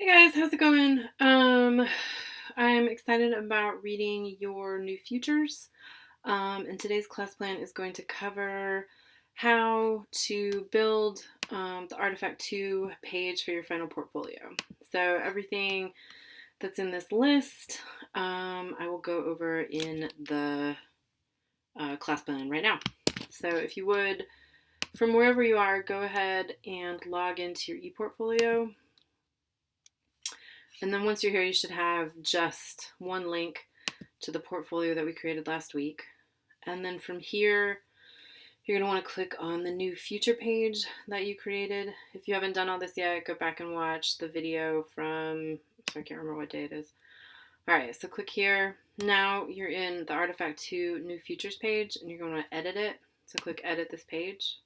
Hey guys, how's it going? I'm excited about reading your New Futures. And today's class plan is going to cover how to build the Artifact 2 page for your final portfolio. So everything that's in this list, I will go over in the class plan right now. So if you would, from wherever you are, go ahead and log into your ePortfolio. And then once you're here, you should have just one link to the portfolio that we created last week. And then from here, you're going to want to click on the new future page that you created. If you haven't done all this yet, go back and watch the video from, so I can't remember what day it is. All right, so click here. Now you're in the Artifact 2 new futures page, and you're going to edit it. So click edit this page.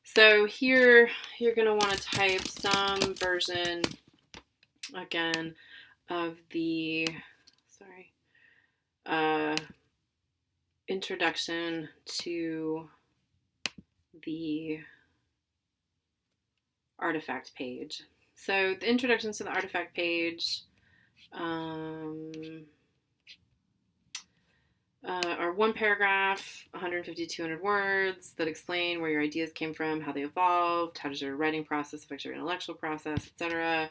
So here, you're going to want to type some version again of the introduction to the artifact page. So the introductions to the artifact page are one paragraph, 150 to 200 words that explain where your ideas came from, how they evolved, how does your writing process affect your intellectual process, etc.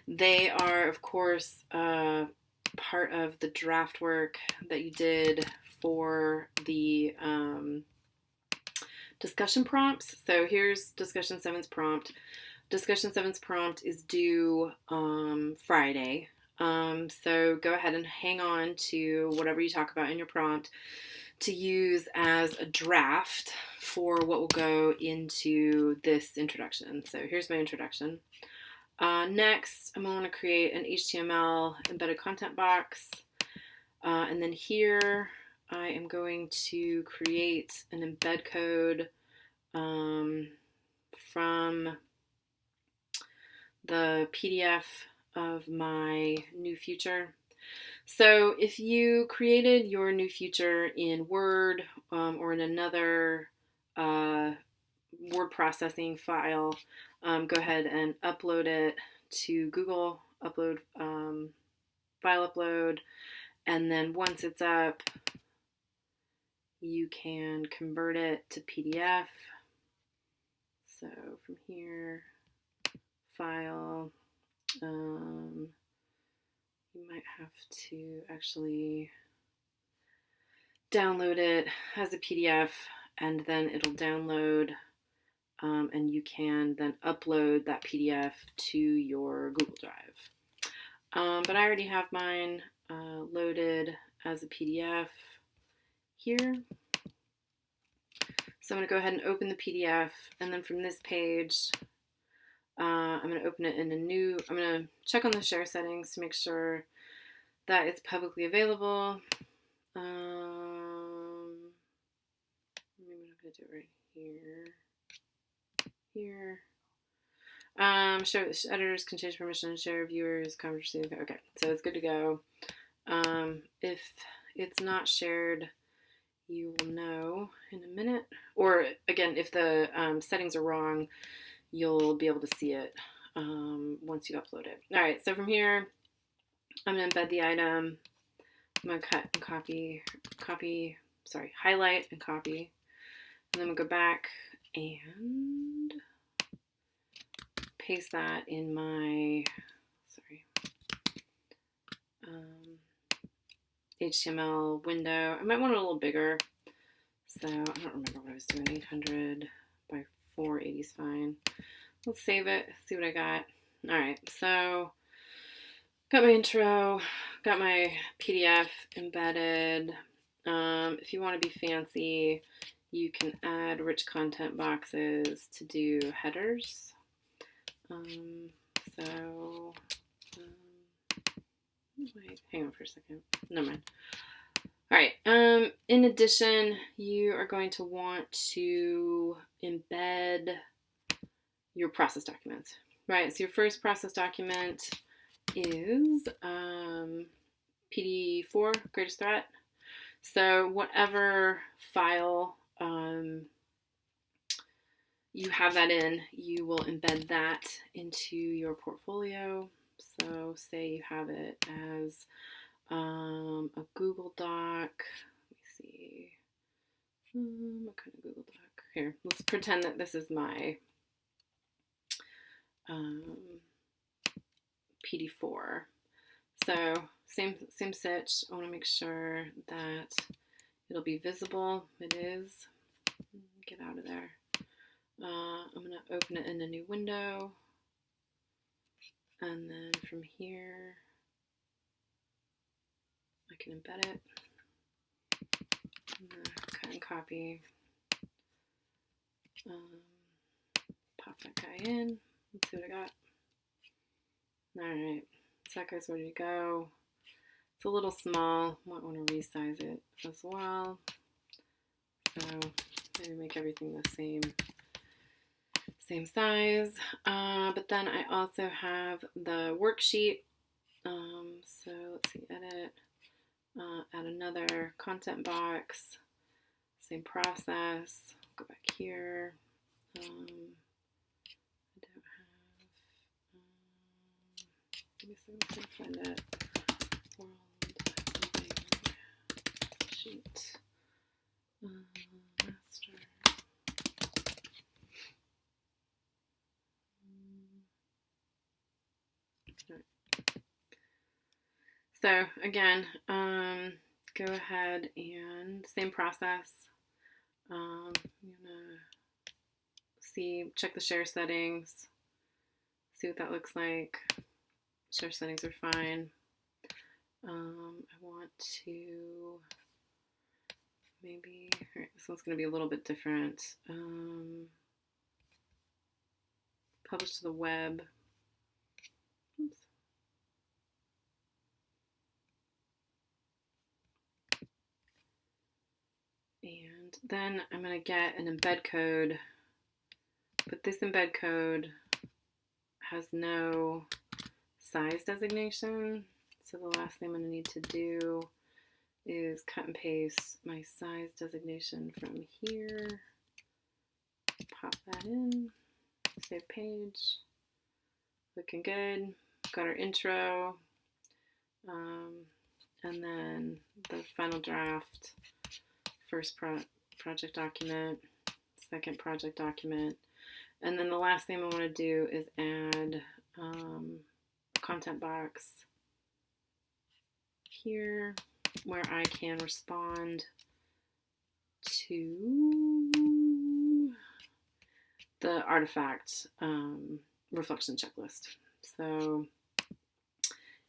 They are, of course, part of the draft work that you did for the discussion prompts. So here's discussion 7's prompt. Discussion 7's prompt is due Friday. So go ahead and hang on to whatever you talk about in your prompt to use as a draft for what will go into this introduction. So here's my introduction. Next, I'm going to create an HTML embedded content box. And then here, I am going to create an embed code from the PDF of my new future. So if you created your new future in Word or in another word processing file, go ahead and upload it to Google, file upload, and then once it's up, you can convert it to PDF. So from here, file, you might have to actually download it as a PDF, and then it'll download, and you can then upload that PDF to your Google Drive. But I already have mine loaded as a PDF here. So I'm going to go ahead and open the PDF, and then from this page, I'm going to open it in a new, I'm going to check on the share settings to make sure that it's publicly available. Maybe I'm going to do it right here. Show editors can change permission, share viewers, conversation. Okay, so it's good to go. If it's not shared, you will know in a minute. Or again, if the settings are wrong, you'll be able to see it once you upload it. All right, so from here, I'm going to embed the item. I'm going to cut and highlight and copy. And then I'm going to go back and paste that in my, HTML window. I might want it a little bigger. So I don't remember what I was doing. 800 by 480 is fine. Let's save it, see what I got. All right, so got my intro, got my PDF embedded. If you want to be fancy, you can add rich content boxes to do headers. Wait, hang on for a second. Never mind. All right. In addition, you are going to want to embed your process documents. Right. So your first process document is PD4, greatest threat. So whatever file you have that in, you will embed that into your portfolio. So say you have it as a Google Doc. Let me see. What kind of Google Doc? Here, let's pretend that this is my PD4. So same sitch. I want to make sure that it'll be visible. It is. Get out of there. I'm going to open it in a new window. And then from here, I can embed it. Cut and copy. Pop that guy in. Let's see what I got. Alright, so that guy's ready to go. It's a little small. Might want to resize it as well. So maybe make everything the same size. But then I also have the worksheet. So let's see, edit. Add another content box. Same process. Go back here. I don't have. Give me a second to find it. World sheet. Master. So again, go ahead and same process. I'm gonna check the share settings, see what that looks like. Share settings are fine. I want to maybe, all right, this one's gonna be a little bit different. Publish to the web. Oops. And then I'm going to get an embed code, but this embed code has no size designation. So the last thing I'm going to need to do is cut and paste my size designation from here, pop that in, save page, looking good. Got our intro, and then the final draft, first project document, second project document, and then the last thing I want to do is add a content box here where I can respond to the artifact reflection checklist. So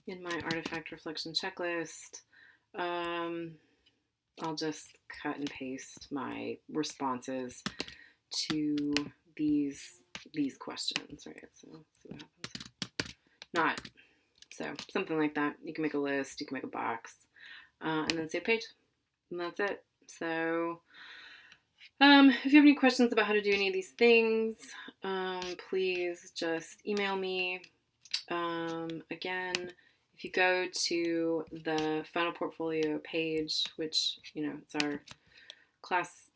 in my artifact reflection checklist, I'll just cut and paste my responses to these questions, right? So let's see what happens. So something like that. You can make a list, you can make a box, and then save page, and that's it. So if you have any questions about how to do any of these things, please just email me. Again, if you go to the final portfolio page, which, it's our class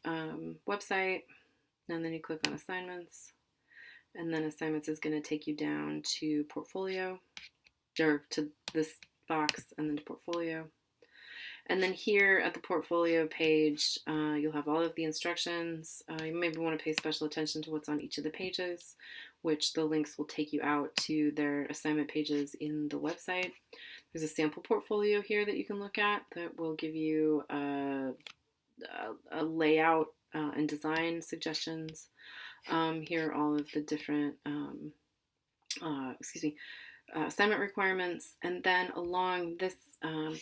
website, and then you click on assignments, and then assignments is going to take you down to portfolio, or to this box, and then to portfolio. And then here at the portfolio page, you'll have all of the instructions. You maybe want to pay special attention to what's on each of the pages, which the links will take you out to their assignment pages in the website. There's a sample portfolio here that you can look at that will give you a layout and design suggestions. Here are all of the different assignment requirements. And then along this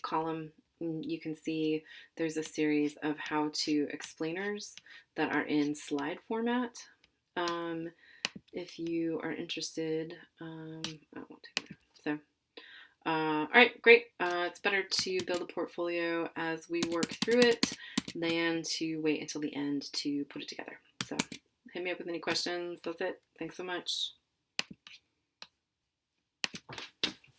column, you can see there's a series of how-to explainers that are in slide format. If you are interested, I won't take it. So, all right, great. It's better to build a portfolio as we work through it than to wait until the end to put it together. So hit me up with any questions. That's it. Thanks so much.